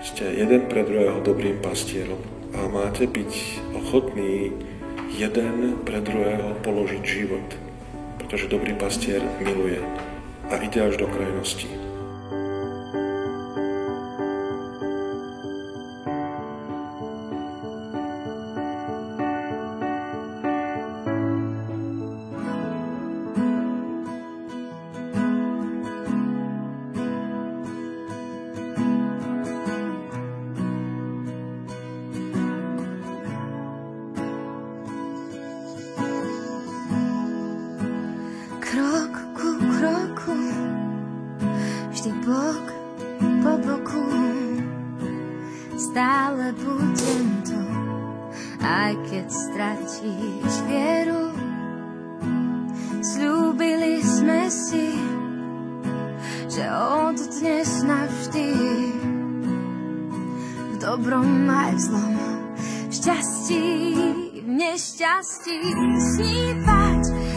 ste jeden pre druhého dobrým pastierom a máte byť ochotní jeden pre druhého položiť život, pretože dobrý pastier miluje a ide až do krajnosti. Krok ku kroku, vždy bok po boku, stále budem tu, aj keď stratíš vieru. Sľúbili sme si, že od dnes navždy, v dobrom aj v zlom, v šťastí, v nešťastí,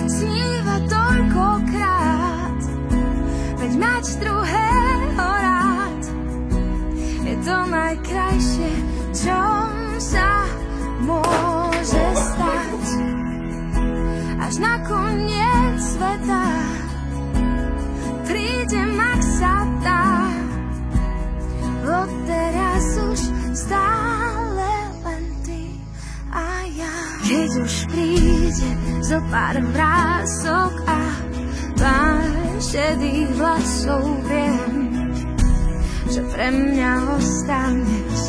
snívať toľkokrát, veď mať druhého rád je to najkrajšie, čo sa môže stať. Až na koniec sveta prídem, ak sa dá, odteraz už stále len ty a ja. Keď už príde zo pár vrások a pár šedých vlasov, viem, že pre mňa ostaneš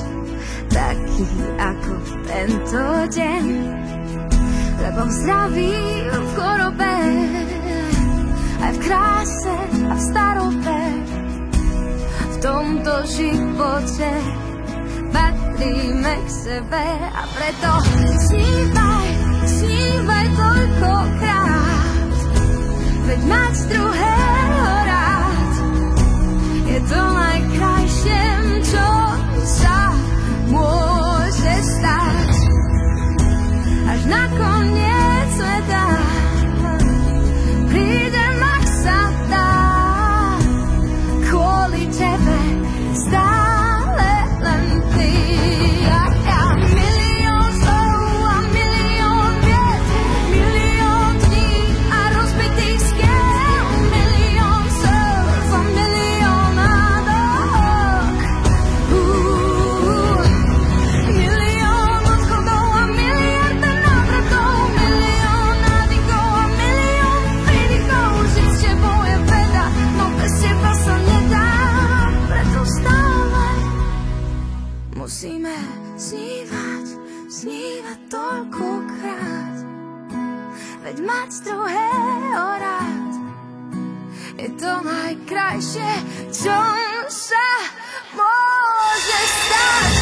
taký ako tento deň, lebo v zdraví, v chorobe, aj v kráse a v starobe, v tomto živote patríme k sebe a preto snívaj toľkokrát, veď mať druhého rád je to najkrajšie, čo sa môže stať. Až na koniec sveta prídem, ak sa dá, kvôli tebe stále len ty a ja. Milión slov a milión viet, milión dní a rozbitých skiel, milión surf a milión nádok, milión odchodov a miliarda návratov, milión nádykov a milión prídykov. Žiť s tebou je veda, no bez teba sa nedá, preto stále musíme snívať toľkokrát, veď mať druhého rád je to najkrajšie, čo sa môže stať.